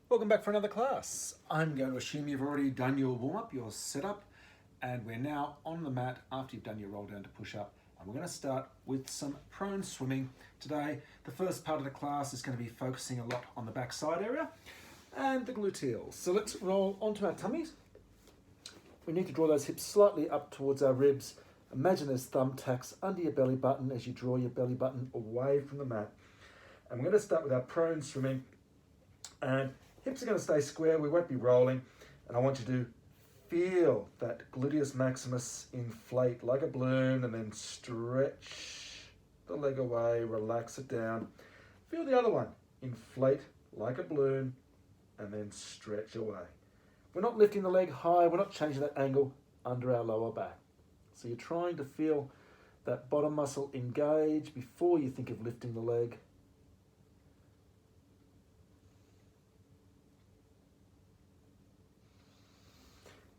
Welcome back for another class. I'm going to assume you've already done your warm-up, your setup, and we're now on the mat after you've done your roll down to push up. And we're going to start with some prone swimming. Today, the first part of the class is going to be focusing a lot on the backside area and the gluteals. So let's roll onto our tummies. We need to draw those hips slightly up towards our ribs. Imagine there's thumbtacks under your belly button as you draw your belly button away from the mat. And we're going to start with our prone swimming. And hips are going to stay square, we won't be rolling, and I want you to feel that gluteus maximus inflate like a balloon and then stretch the leg away, relax it down. Feel the other one, inflate like a balloon and then stretch away. We're not lifting the leg high, we're not changing that angle under our lower back. So you're trying to feel that bottom muscle engage before you think of lifting the leg.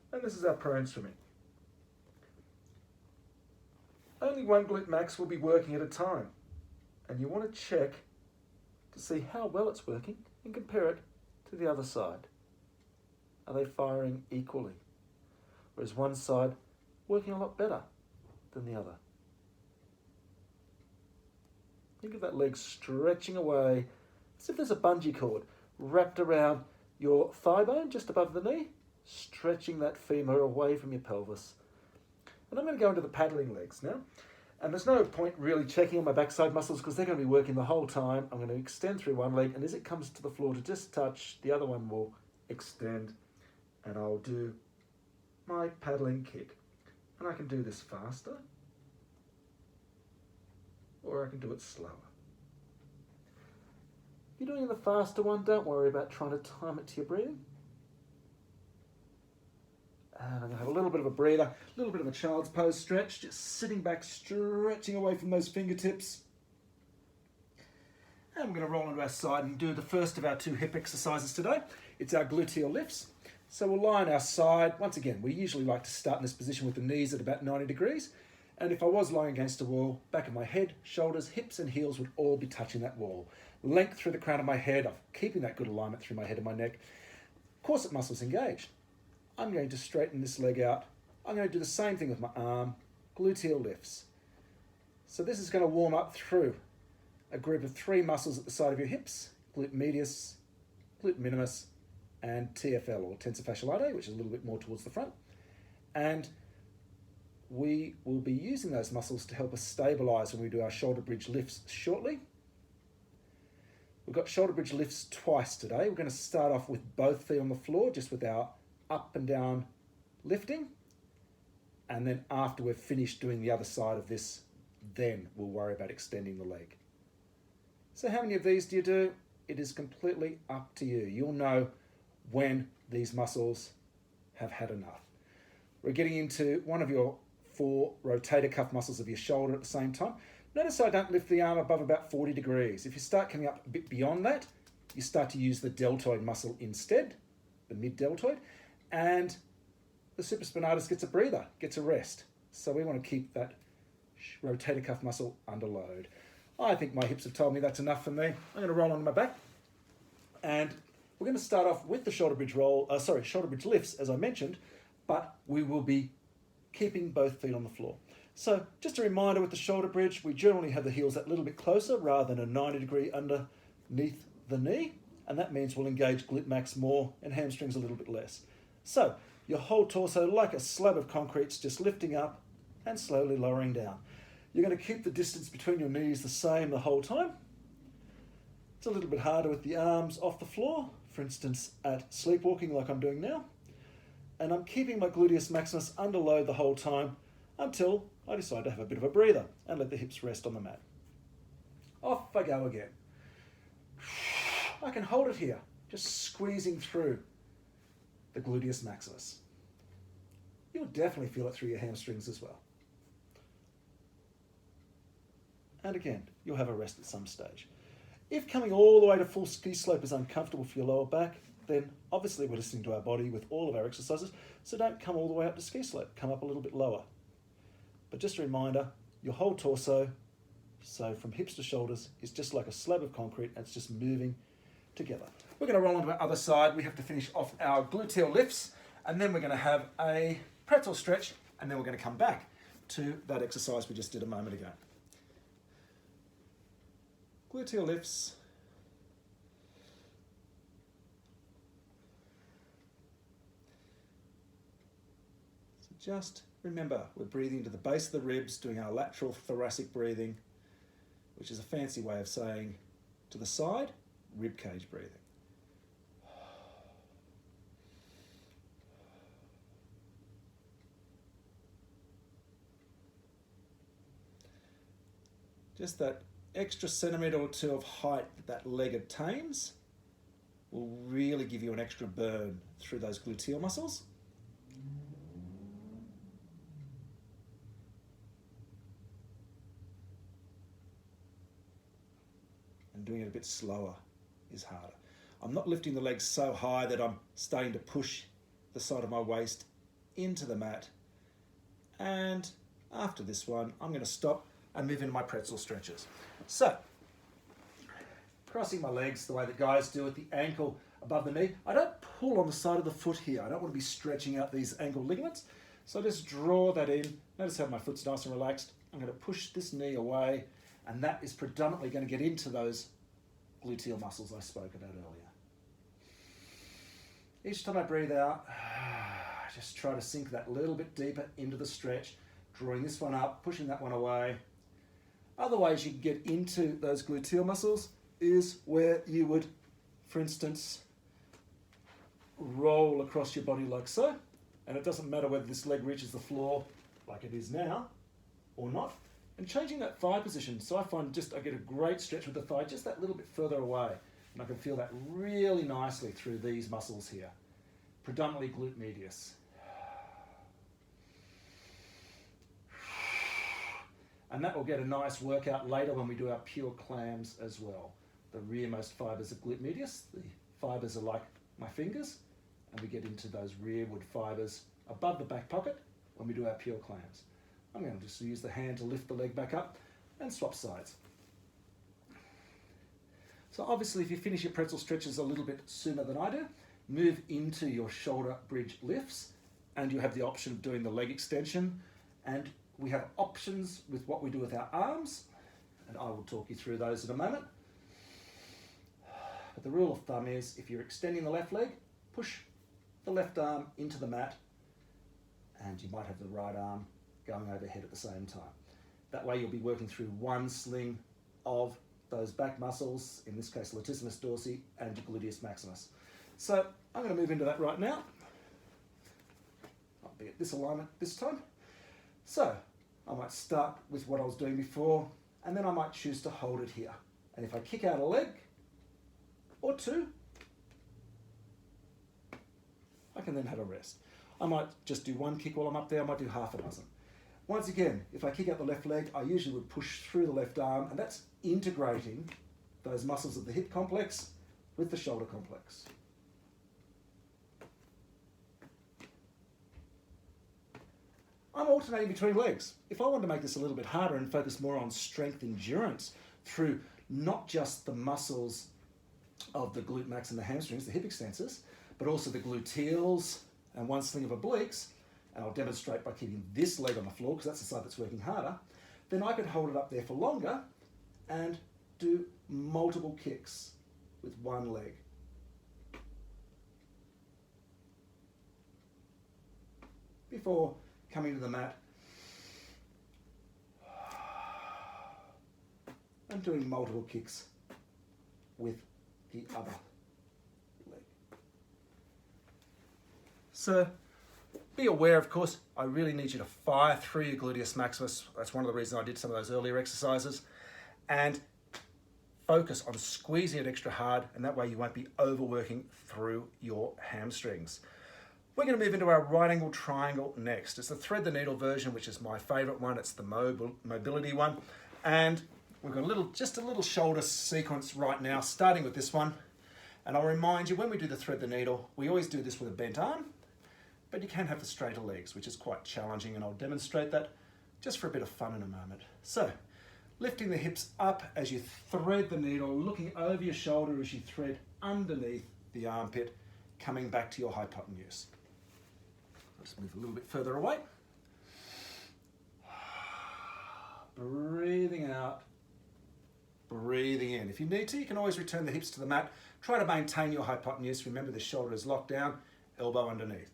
And this is our prone swimming. Only one glute max will be working at a time. And you want to check to see how well it's working and compare it to the other side. Are they firing equally? Or is one side working a lot better than the other? Think of that leg stretching away as if there's a bungee cord wrapped around your thigh bone just above the knee, stretching that femur away from your pelvis. And I'm going to go into the paddling legs now. And there's no point really checking on my backside muscles because they're going to be working the whole time. I'm going to extend through one leg, and as it comes to the floor to just touch, the other one will extend, and I'll do my paddling kick. And I can do this faster, or I can do it slower. If you're doing the faster one, don't worry about trying to time it to your breathing. And I'm going to have a little bit of a breather, a little bit of a child's pose stretch, just sitting back, stretching away from those fingertips. And I'm going to roll onto our side and do the first of our two hip exercises today. It's our gluteal lifts. So we'll lie on our side. Once again, we usually like to start in this position with the knees at about 90 degrees. And if I was lying against a wall, back of my head, shoulders, hips and heels would all be touching that wall. Length through the crown of my head, I'm keeping that good alignment through my head and my neck. Corset muscles engaged. I'm going to straighten this leg out. I'm going to do the same thing with my arm, gluteal lifts. So this is going to warm up through a group of three muscles at the side of your hips, glute medius, glute minimus, and TFL, or tensor fasciae latae, which is a little bit more towards the front. And we will be using those muscles to help us stabilize when we do our shoulder bridge lifts shortly. We've got shoulder bridge lifts twice today. We're going to start off with both feet on the floor, just with our up and down lifting, and then after we've finished doing the other side of this, then we'll worry about extending the leg. So how many of these do you do? It is completely up to you. You'll know when these muscles have had enough. We're getting into one of your four rotator cuff muscles of your shoulder at the same time. Notice I don't lift the arm above about 40 degrees. If you start coming up a bit beyond that, you start to use the deltoid muscle instead, the mid-deltoid, and the supraspinatus gets a breather, gets a rest. So we want to keep that rotator cuff muscle under load. I think my hips have told me that's enough for me. I'm going to roll onto my back, and we're going to start off with the shoulder bridge lifts, as I mentioned, but we will be keeping both feet on the floor. So just a reminder, with the shoulder bridge, we generally have the heels that little bit closer rather than a 90 degree underneath the knee, and that means we'll engage glute max more and hamstrings a little bit less. So your whole torso, like a slab of concrete, is just lifting up and slowly lowering down. You're going to keep the distance between your knees the same the whole time. It's a little bit harder with the arms off the floor, for instance at sleepwalking like I'm doing now. And I'm keeping my gluteus maximus under load the whole time until I decide to have a bit of a breather and let the hips rest on the mat. Off I go again. I can hold it here, just squeezing through the gluteus maximus. You'll definitely feel it through your hamstrings as well. And again, you'll have a rest at some stage. If coming all the way to full ski slope is uncomfortable for your lower back, then obviously we're listening to our body with all of our exercises, so don't come all the way up to ski slope, come up a little bit lower. But just a reminder, your whole torso, so from hips to shoulders, is just like a slab of concrete, and it's just moving together. We're going to roll on to our other side. We have to finish off our gluteal lifts, and then we're going to have a pretzel stretch, and then we're going to come back to that exercise we just did a moment ago. Gluteal lifts. So just remember, we're breathing to the base of the ribs, doing our lateral thoracic breathing, which is a fancy way of saying to the side, rib cage breathing. Just that extra centimetre or two of height that leg attains will really give you an extra burn through those gluteal muscles. And doing it a bit slower is harder. I'm not lifting the legs so high that I'm starting to push the side of my waist into the mat. And after this one, I'm going to stop and move into my pretzel stretches. So, crossing my legs the way that guys do at the ankle above the knee. I don't pull on the side of the foot here. I don't want to be stretching out these ankle ligaments. So I just draw that in. Notice how my foot's nice and relaxed. I'm going to push this knee away, and that is predominantly going to get into those gluteal muscles I spoke about earlier. Each time I breathe out, I just try to sink that little bit deeper into the stretch, drawing this one up, pushing that one away. Other ways you can get into those gluteal muscles is where you would, for instance, roll across your body like so. And it doesn't matter whether this leg reaches the floor like it is now or not. And changing that thigh position. So I find I get a great stretch with the thigh just that little bit further away. And I can feel that really nicely through these muscles here. Predominantly glute medius. And that will get a nice workout later when we do our pure clams as well. The rearmost fibers of glute medius, the fibers are like my fingers, and we get into those rearward fibers above the back pocket when we do our pure clams. I'm going to just use the hand to lift the leg back up and swap sides. So obviously if you finish your pretzel stretches a little bit sooner than I do, move into your shoulder bridge lifts, and you have the option of doing the leg extension, and we have options with what we do with our arms, and I will talk you through those in a moment. But the rule of thumb is if you're extending the left leg, push the left arm into the mat, and you might have the right arm going overhead at the same time. That way you'll be working through one sling of those back muscles, in this case latissimus dorsi and gluteus maximus. So I'm going to move into that right now. I'll be at this alignment this time. So I might start with what I was doing before, and then I might choose to hold it here. And if I kick out a leg or two, I can then have a rest. I might just do one kick while I'm up there. I might do half a dozen. Once again, if I kick out the left leg, I usually would push through the left arm, and that's integrating those muscles of the hip complex with the shoulder complex. I'm alternating between legs. If I want to make this a little bit harder and focus more on strength endurance through not just the muscles of the glute max and the hamstrings, the hip extensors, but also the gluteals and one sling of obliques, and I'll demonstrate by keeping this leg on the floor because that's the side that's working harder, then I could hold it up there for longer and do multiple kicks with one leg. Before coming to the mat and doing multiple kicks with the other leg. So be aware, of course, I really need you to fire through your gluteus maximus. That's one of the reasons I did some of those earlier exercises. And focus on squeezing it extra hard, and that way you won't be overworking through your hamstrings. We're going to move into our right angle triangle next. It's the thread the needle version, which is my favorite one. It's the mobility one. And we've got just a little shoulder sequence right now, starting with this one. And I'll remind you, when we do the thread the needle, we always do this with a bent arm, but you can have the straighter legs, which is quite challenging, and I'll demonstrate that just for a bit of fun in a moment. So Lifting the hips up as you thread the needle, looking over your shoulder as you thread underneath the armpit, coming back to your hypotenuse. Let's move a little bit further away. Breathing out, breathing in. If you need to, you can always return the hips to the mat. Try to maintain your hypotenuse. Remember, the shoulder is locked down, elbow underneath.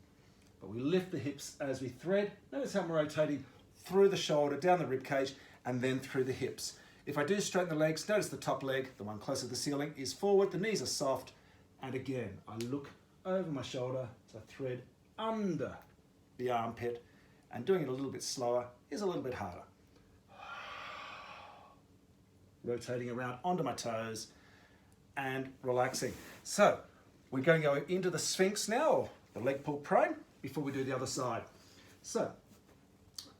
But we lift the hips as we thread. Notice how I'm rotating through the shoulder, down the rib cage, and then through the hips. If I do straighten the legs, notice the top leg, the one closer to the ceiling, is forward, the knees are soft, and again, I look over my shoulder as I thread under the armpit, and doing it a little bit slower is a little bit harder. Rotating around onto my toes and relaxing. So, we're going to go into the Sphinx now, or the leg pull prone, before we do the other side. So,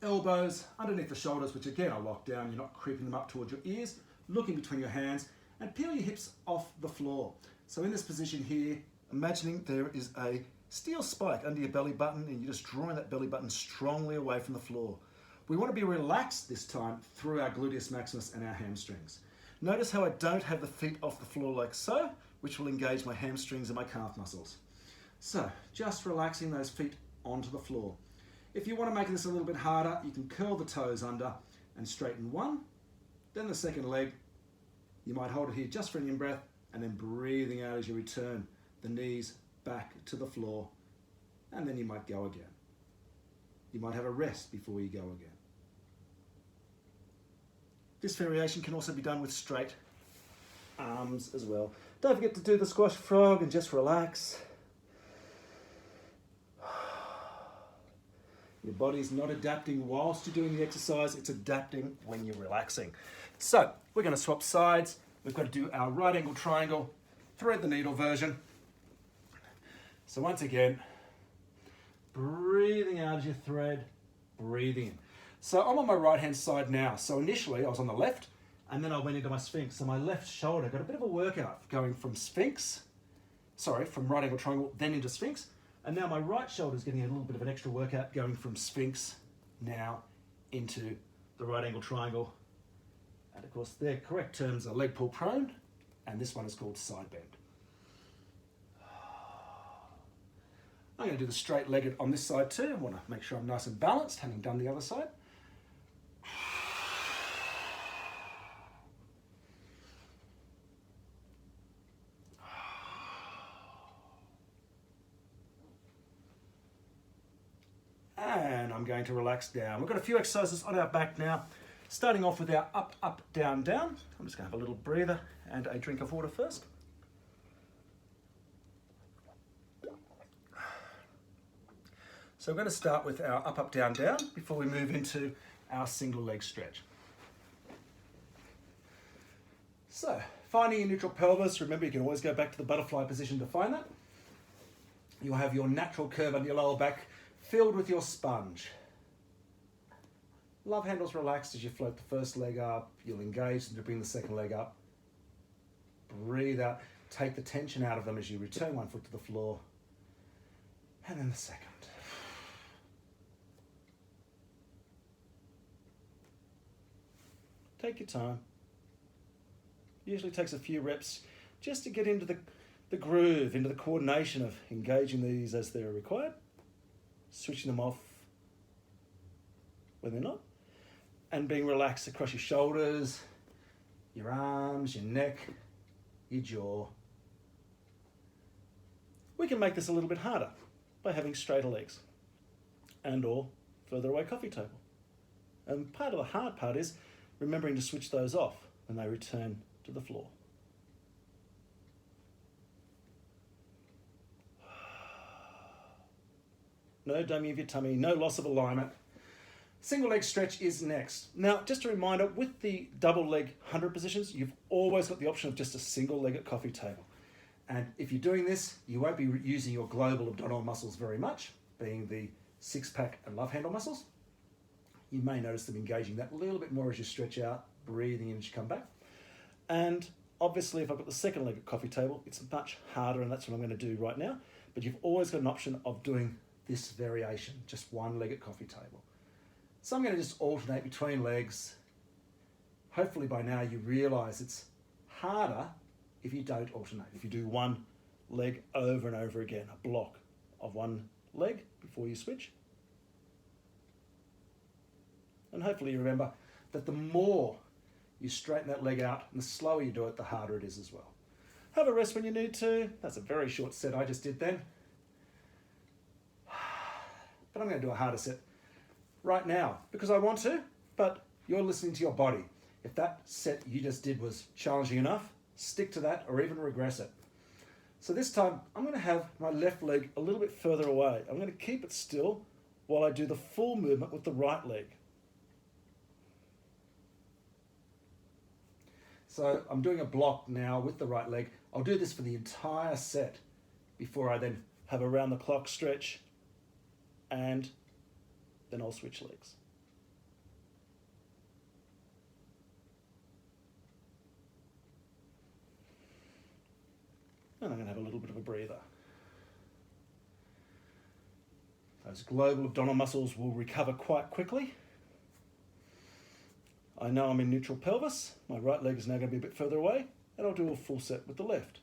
elbows underneath the shoulders, which again are locked down, you're not creeping them up towards your ears, looking between your hands, and peel your hips off the floor. So in this position here, imagining there is a steel spike under your belly button, and you're just drawing that belly button strongly away from the floor. We want to be relaxed this time through our gluteus maximus and our hamstrings. Notice how I don't have the feet off the floor like so, which will engage my hamstrings and my calf muscles. So, just relaxing those feet onto the floor. If you want to make this a little bit harder, you can curl the toes under and straighten one, then the second leg. You might hold it here just for an in-breath, and then breathing out as you return the knees back to the floor, and then you might go again. You might have a rest before you go again. This variation can also be done with straight arms as well. Don't forget to do the squash frog and just relax. Your body's not adapting whilst you're doing the exercise, it's adapting when you're relaxing. So, we're going to swap sides. We've got to do our right angle triangle, thread the needle version. So once again, breathing out as you thread, breathing in. So I'm on my right hand side now. So initially I was on the left, and then I went into my Sphinx. So my left shoulder got a bit of a workout going from right angle triangle, then into Sphinx. And now my right shoulder is getting a little bit of an extra workout going from Sphinx now into the right angle triangle. And of course, their correct terms are leg pull prone, and this one is called side bend. I'm going to do the straight legged on this side too. I want to make sure I'm nice and balanced, having done the other side. And I'm going to relax down. We've got a few exercises on our back now. Starting off with our up, up, down, down. I'm just going to have a little breather and a drink of water first. So we're going to start with our up, up, down, down before we move into our single leg stretch. So, finding your neutral pelvis. Remember, you can always go back to the butterfly position to find that. You'll have your natural curve under your lower back filled with your sponge. Love handles relaxed as you float the first leg up. You'll engage and to bring the second leg up. Breathe out. Take the tension out of them as you return one foot to the floor. And then the second. Take your time. Usually takes a few reps just to get into the groove, into the coordination of engaging these as they're required. Switching them off when they're not. And being relaxed across your shoulders, your arms, your neck, your jaw. We can make this a little bit harder by having straighter legs and or further away coffee table. And part of the hard part is remembering to switch those off when they return to the floor. No dummying of your tummy, no loss of alignment. Single leg stretch is next. Now, just a reminder, with the double leg 100 positions, you've always got the option of just a single leg at coffee table. And if you're doing this, you won't be using your global abdominal muscles very much, being the six pack and love handle muscles. You may notice them engaging that a little bit more as you stretch out, breathing in as you come back. And obviously, if I've got the second leg at coffee table, it's much harder, and that's what I'm going to do right now. But you've always got an option of doing this variation, just one leg at coffee table. So I'm going to just alternate between legs, hopefully by now you realise it's harder if you don't alternate. If you do one leg over and over again, a block of one leg before you switch. And hopefully you remember that the more you straighten that leg out and the slower you do it, the harder it is as well. Have a rest when you need to. That's a very short set I just did then. But I'm going to do a harder set right now because I want to, but you're listening to your body. If that set you just did was challenging enough, stick to that or even regress it. So this time I'm going to have my left leg a little bit further away. I'm going to keep it still while I do the full movement with the right leg. So I'm doing a block now with the right leg. I'll do this for the entire set before I then have a round the clock stretch and then I'll switch legs. And I'm going to have a little bit of a breather. Those global abdominal muscles will recover quite quickly. I know I'm in neutral pelvis. My right leg is now going to be a bit further away, and I'll do a full set with the left.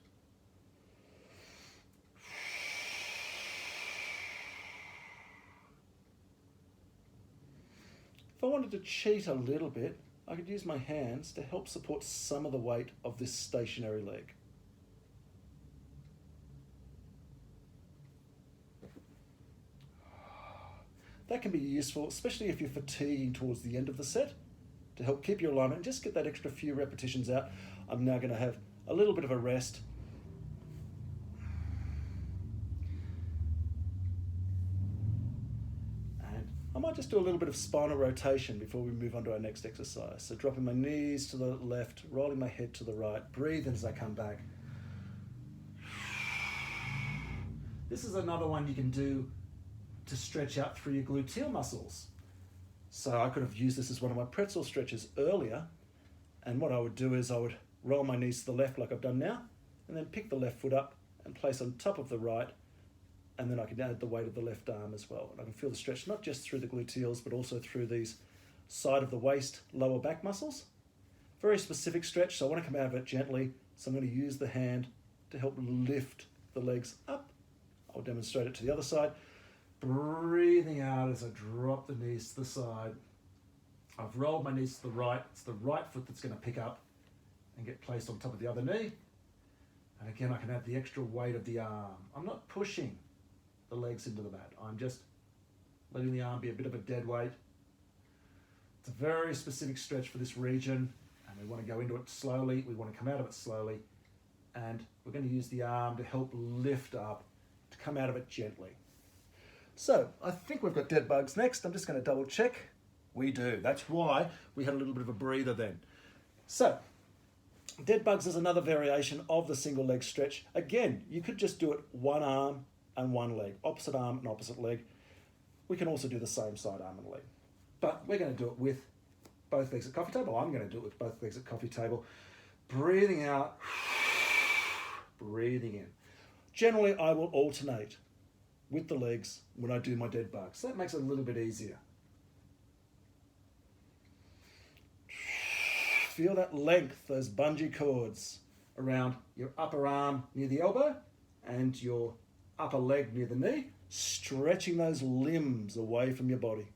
If I wanted to cheat a little bit, I could use my hands to help support some of the weight of this stationary leg. That can be useful, especially if you're fatiguing towards the end of the set, to help keep your alignment and just get that extra few repetitions out. I'm now going to have a little bit of a rest. And I might just do a little bit of spinal rotation before we move on to our next exercise. So dropping my knees to the left, rolling my head to the right, breathe in as I come back. This is another one you can do to stretch out through your gluteal muscles. So I could have used this as one of my pretzel stretches earlier, and what I would do is I would roll my knees to the left like I've done now, and then pick the left foot up and place on top of the right, and then I can add the weight of the left arm as well. And I can feel the stretch not just through the gluteals, but also through these side of the waist, lower back muscles. Very specific stretch, so I want to come out of it gently, so I'm going to use the hand to help lift the legs up. I'll demonstrate it to the other side. Breathing out as I drop the knees to the side. I've rolled my knees to the right. It's the right foot that's going to pick up and get placed on top of the other knee. And again, I can add the extra weight of the arm. I'm not pushing the legs into the mat. I'm just letting the arm be a bit of a dead weight. It's a very specific stretch for this region, and we want to go into it slowly. We want to come out of it slowly. And we're going to use the arm to help lift up, to come out of it gently. So I think we've got dead bugs next. I'm just going to double check. We do. That's why we had a little bit of a breather then. So dead bugs is another variation of the single leg stretch. Again, you could just do it one arm and one leg, opposite arm and opposite leg. We can also do the same side arm and leg. But we're going to do it with both legs at coffee table. I'm going to do it with both legs at coffee table. Breathing out, breathing in. Generally, I will alternate with the legs when I do my dead bugs. So that makes it a little bit easier. Feel that length, those bungee cords around your upper arm near the elbow and your upper leg near the knee, stretching those limbs away from your body.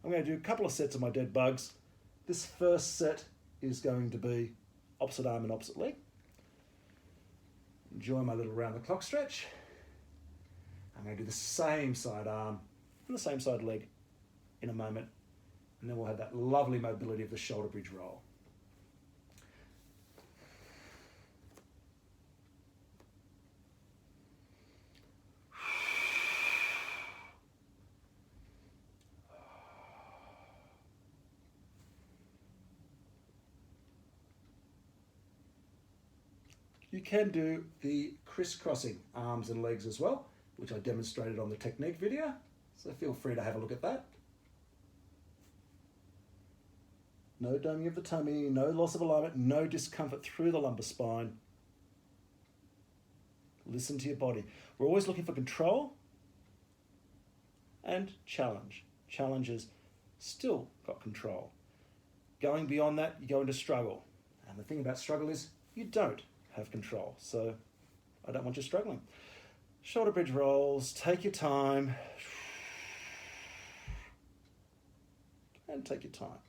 I'm going to do a couple of sets of my dead bugs. This first set is going to be opposite arm and opposite leg. Enjoy my little round the clock stretch. I'm going to do the same side arm and the same side leg in a moment, and then we'll have that lovely mobility of the shoulder bridge roll. You can do the crisscrossing arms and legs as well, which I demonstrated on the technique video, so feel free to have a look at that. No doming of the tummy, no loss of alignment, no discomfort through the lumbar spine. Listen to your body. We're always looking for control and challenge. Challenge is still got control. Going beyond that, you go into struggle. And the thing about struggle is you don't have control. So I don't want you struggling. Shoulder bridge rolls, take your time. And take your time.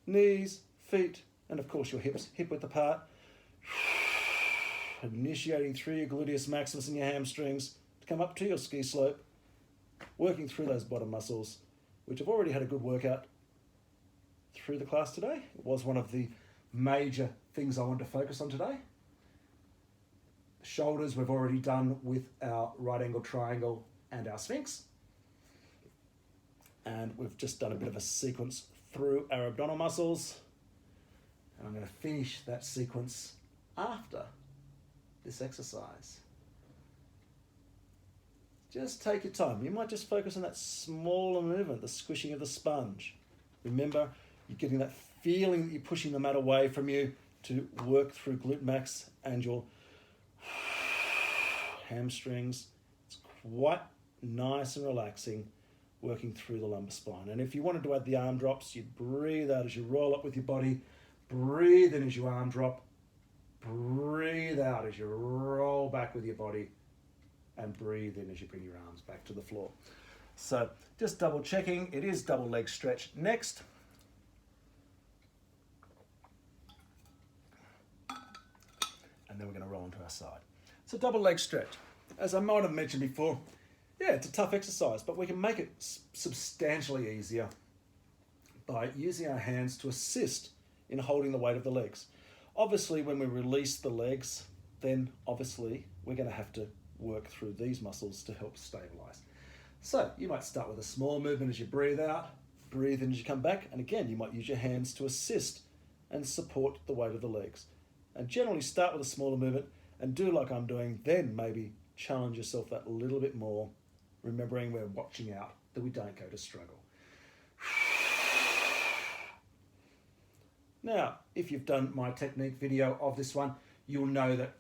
Knees, feet, and of course your hips, hip width apart. Initiating through your gluteus maximus and your hamstrings to come up to your ski slope, working through those bottom muscles, which have already had a good workout through the class today. It was one of the major things I wanted to focus on today. Shoulders we've already done with our right angle triangle and our sphinx. And we've just done a bit of a sequence through our abdominal muscles. And I'm going to finish that sequence after this exercise. Just take your time. You might just focus on that smaller movement, the squishing of the sponge. Remember, you're getting that feeling that you're pushing the mat away from you to work through glute max and your hamstrings. It's quite nice and relaxing, working through the lumbar spine. And if you wanted to add the arm drops, you'd breathe out as you roll up with your body, breathe in as you arm drop, breathe out as you roll back with your body, and breathe in as you bring your arms back to the floor. So just double checking, it is double leg stretch next. And then we're going to roll onto our side. So double leg stretch. As I might have mentioned before, yeah, it's a tough exercise, but we can make it substantially easier by using our hands to assist in holding the weight of the legs. Obviously, when we release the legs, then obviously we're going to have to work through these muscles to help stabilize. So you might start with a small movement as you breathe out, breathe in as you come back, and again, you might use your hands to assist and support the weight of the legs. And generally start with a smaller movement and do like I'm doing, then maybe challenge yourself that little bit more, remembering we're watching out that we don't go to struggle. Now, if you've done my technique video of this one, you'll know that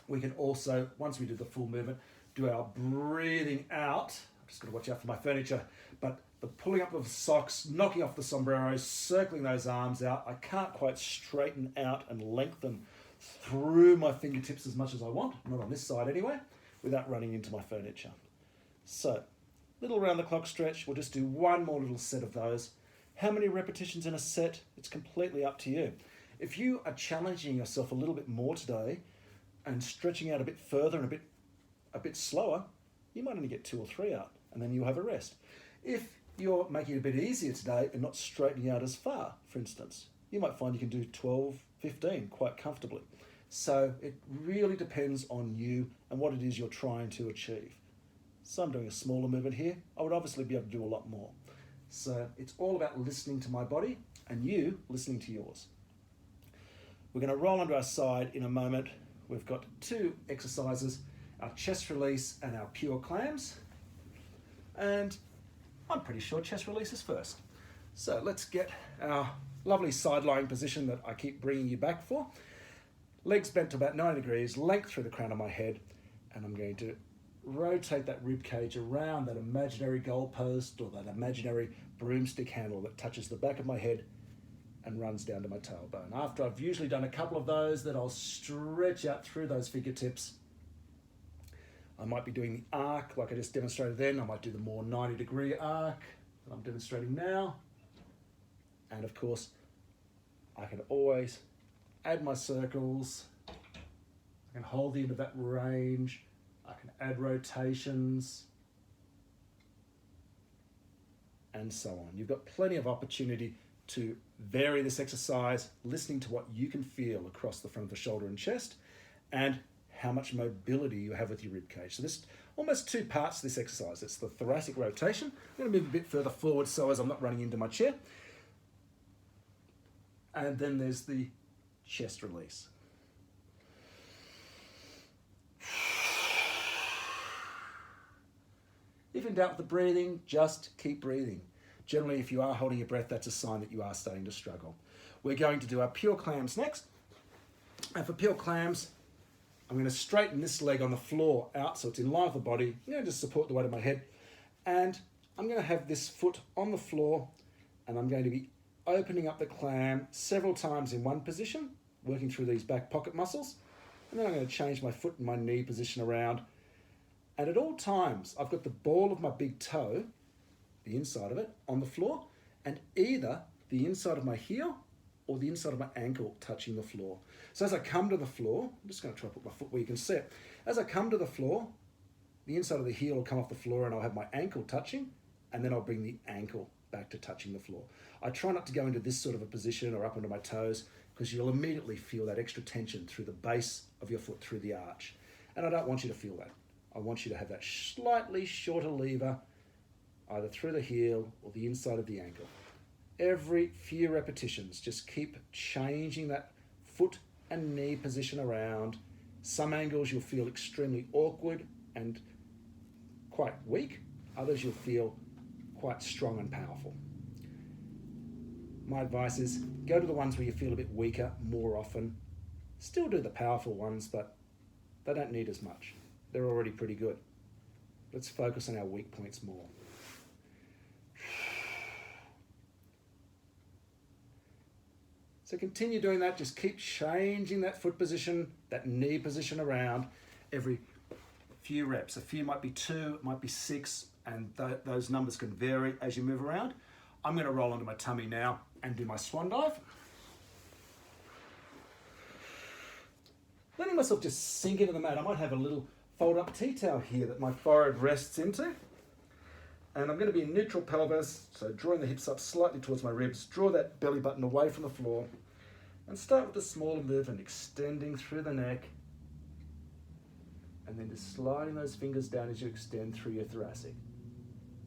we can also, once we do the full movement, do our breathing out. I've just got to watch out for my furniture, but the pulling up of the socks, knocking off the sombreros, circling those arms out. I can't quite straighten out and lengthen through my fingertips as much as I want, not on this side anyway, without running into my furniture. So, little round the clock stretch. We'll just do one more little set of those. How many repetitions in a set? It's completely up to you. If you are challenging yourself a little bit more today and stretching out a bit further and a bit slower, you might only get 2 or 3 out, and then you'll have a rest. If you're making it a bit easier today and not straightening out as far, for instance, you might find you can do 12, 15 quite comfortably. So it really depends on you and what it is you're trying to achieve. So I'm doing a smaller movement here. I would obviously be able to do a lot more. So it's all about listening to my body and you listening to yours. We're going to roll onto our side in a moment. We've got 2 exercises, our chest release and our pure clams. And I'm pretty sure chest release is first. So let's get our lovely side lying position that I keep bringing you back for. Legs bent to about 90 degrees, length through the crown of my head, and I'm going to rotate that rib cage around that imaginary goalpost or that imaginary broomstick handle that touches the back of my head and runs down to my tailbone. After I've usually done a couple of those, then I'll stretch out through those fingertips. I might be doing the arc like I just demonstrated then. I might do the more 90-degree arc that I'm demonstrating now. And of course, I can always add my circles. I can hold the end of that range. I can add rotations and so on. You've got plenty of opportunity to vary this exercise, listening to what you can feel across the front of the shoulder and chest and how much mobility you have with your rib cage. So there's almost 2 parts to this exercise. It's the thoracic rotation. I'm going to move a bit further forward so as I'm not running into my chair. And then there's the chest release. If in doubt with the breathing, just keep breathing. Generally, if you are holding your breath, that's a sign that you are starting to struggle. We're going to do our pure clams next. And for pure clams, I'm going to straighten this leg on the floor out so it's in line with the body. I'm going to just support the weight of my head. And I'm going to have this foot on the floor And I'm going to be opening up the clam several times in one position, working through these back pocket muscles. And then I'm going to change my foot and my knee position around. And at all times, I've got the ball of my big toe, the inside of it, on the floor, and either the inside of my heel or the inside of my ankle touching the floor. So as I come to the floor, I'm just going to try to put my foot where you can see it. As I come to the floor, the inside of the heel will come off the floor and I'll have my ankle touching, and then I'll bring the ankle back to touching the floor. I try not to go into this sort of a position or up onto my toes, because you'll immediately feel that extra tension through the base of your foot, through the arch. And I don't want you to feel that. I want you to have that slightly shorter lever, either through the heel or the inside of the ankle. Every few repetitions, just keep changing that foot and knee position around. Some angles you'll feel extremely awkward and quite weak. Others you'll feel quite strong and powerful. My advice is go to the ones where you feel a bit weaker more often. Still do the powerful ones, but they don't need as much. They're already pretty good. Let's focus on our weak points more. So continue doing that. Just keep changing that foot position, that knee position around every few reps. A few might be 2, it might be 6, and those numbers can vary as you move around. I'm going to roll onto my tummy now and do my swan dive. Letting myself just sink into the mat. I might have a little fold up tea towel here that my forehead rests into. And I'm going to be in neutral pelvis, so drawing the hips up slightly towards my ribs, draw that belly button away from the floor, and start with a smaller movement, extending through the neck, and then just sliding those fingers down as you extend through your thoracic.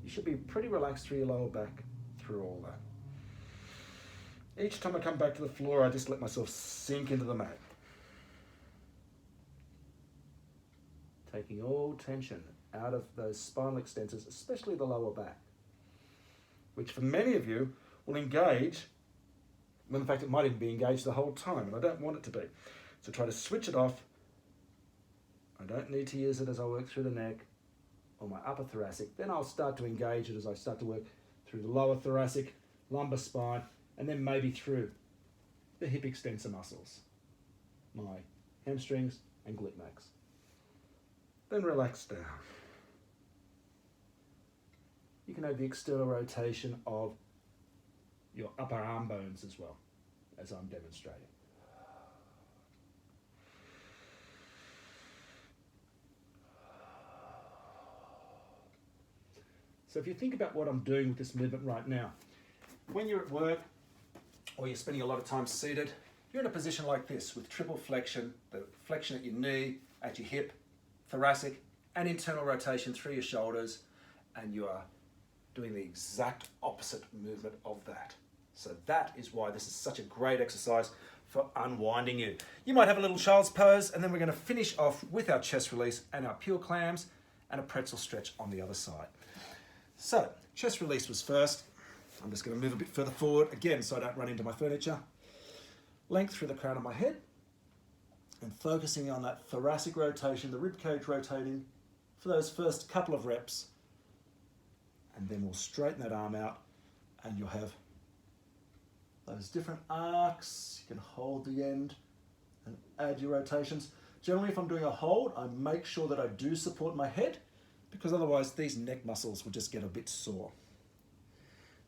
You should be pretty relaxed through your lower back, through all that. Each time I come back to the floor, I just let myself sink into the mat. Taking all tension out of those spinal extensors, especially the lower back, which for many of you will engage, when in fact it might even be engaged the whole time, and I don't want it to be. So try to switch it off. I don't need to use it as I work through the neck or my upper thoracic. Then I'll start to engage it as I start to work through the lower thoracic, lumbar spine, and then maybe through the hip extensor muscles, my hamstrings and glute max. Then relax down. You can have the external rotation of your upper arm bones as well, as I'm demonstrating. So if you think about what I'm doing with this movement right now, when you're at work or you're spending a lot of time seated, you're in a position like this with triple flexion, the flexion at your knee, at your hip, thoracic, and internal rotation through your shoulders, and you are doing the exact opposite movement of that. So that is why this is such a great exercise for unwinding you. You might have a little child's pose, and then we're going to finish off with our chest release and our pure clams and a pretzel stretch on the other side. So chest release was first. I'm just going to move a bit further forward again so I don't run into my furniture. Length through the crown of my head, and focusing on that thoracic rotation, the rib cage rotating for those first couple of reps. And then we'll straighten that arm out, and you'll have those different arcs. You can hold the end and add your rotations. Generally, if I'm doing a hold, I make sure that I do support my head, because otherwise these neck muscles will just get a bit sore.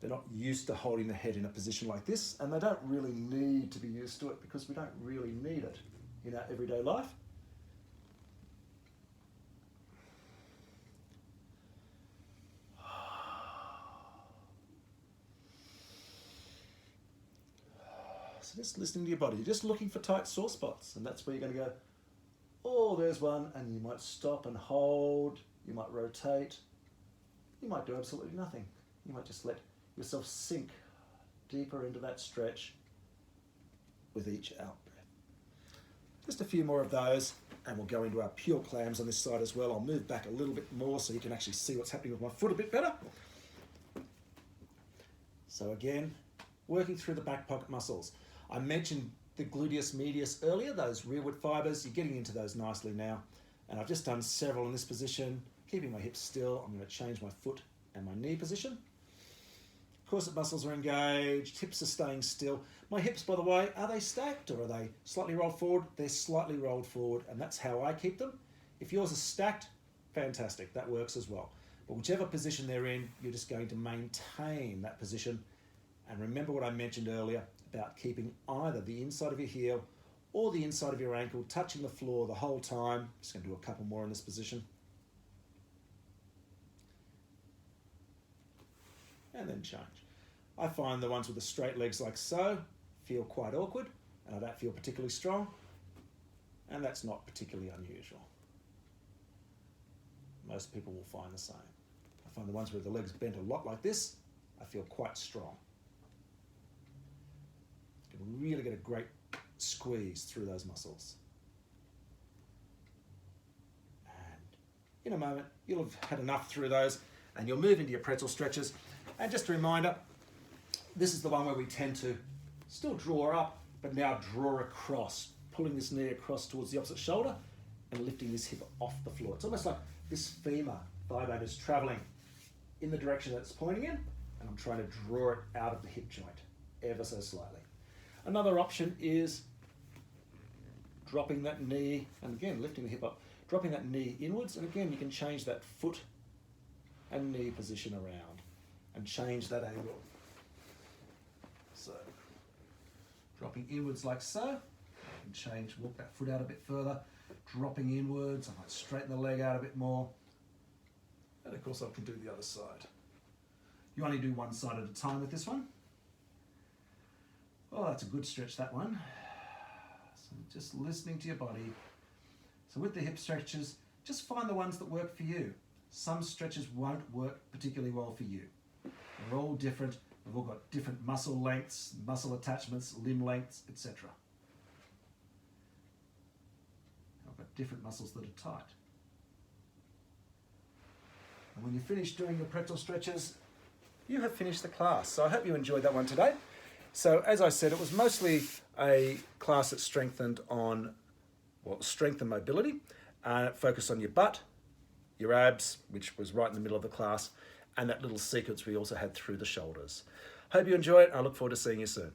They're not used to holding the head in a position like this, and they don't really need to be used to it because we don't really need it in our everyday life. So just listening to your body. You're just looking for tight sore spots, and that's where you're going to go, oh, there's one, and you might stop and hold. You might rotate. You might do absolutely nothing. You might just let yourself sink deeper into that stretch with each out breath. Just a few more of those, and we'll go into our pure clams on this side as well. I'll move back a little bit more so you can actually see what's happening with my foot a bit better. So again, working through the back pocket muscles. I mentioned the gluteus medius earlier, those rearward fibers. You're getting into those nicely now. And I've just done several in this position, keeping my hips still. I'm going to change my foot and my knee position. corset muscles are engaged, hips are staying still. My hips, by the way, are they stacked or are they slightly rolled forward? They're slightly rolled forward, and that's how I keep them. If yours are stacked, fantastic, that works as well. But whichever position they're in, you're just going to maintain that position. And remember what I mentioned earlier about keeping either the inside of your heel or the inside of your ankle touching the floor the whole time. Just going to do a couple more in this position. And then change. I find the ones with the straight legs like so feel quite awkward, and I don't feel particularly strong, and that's not particularly unusual. Most people will find the same. I find the ones where the legs bent a lot like this, I feel quite strong. You can really get a great squeeze through those muscles. And in a moment, you'll have had enough through those, and you'll move into your pretzel stretches. And just a reminder, this is the one where we tend to still draw up, but now draw across, pulling this knee across towards the opposite shoulder and lifting this hip off the floor. It's almost like this femur thigh bone is traveling in the direction that it's pointing in, and I'm trying to draw it out of the hip joint ever so slightly. Another option is dropping that knee, and again, lifting the hip up, dropping that knee inwards, and again, you can change that foot and knee position around and change that angle. So, dropping inwards like so, I can change, walk that foot out a bit further, dropping inwards, I might straighten the leg out a bit more, and of course I can do the other side. You only do one side at a time with this one. Oh, that's a good stretch, that one. So just listening to your body. So with the hip stretches, just find the ones that work for you. Some stretches won't work particularly well for you. They're all different. We've all got different muscle lengths, muscle attachments, limb lengths, etc. I've got different muscles that are tight. And when you finish doing your pretzel stretches, you have finished the class. So I hope you enjoyed that one today. So as I said, it was mostly a class that strengthened on, well, strength and mobility. It focused on your butt, your abs, which was right in the middle of the class, and that little sequence we also had through the shoulders. Hope you enjoy it. I look forward to seeing you soon.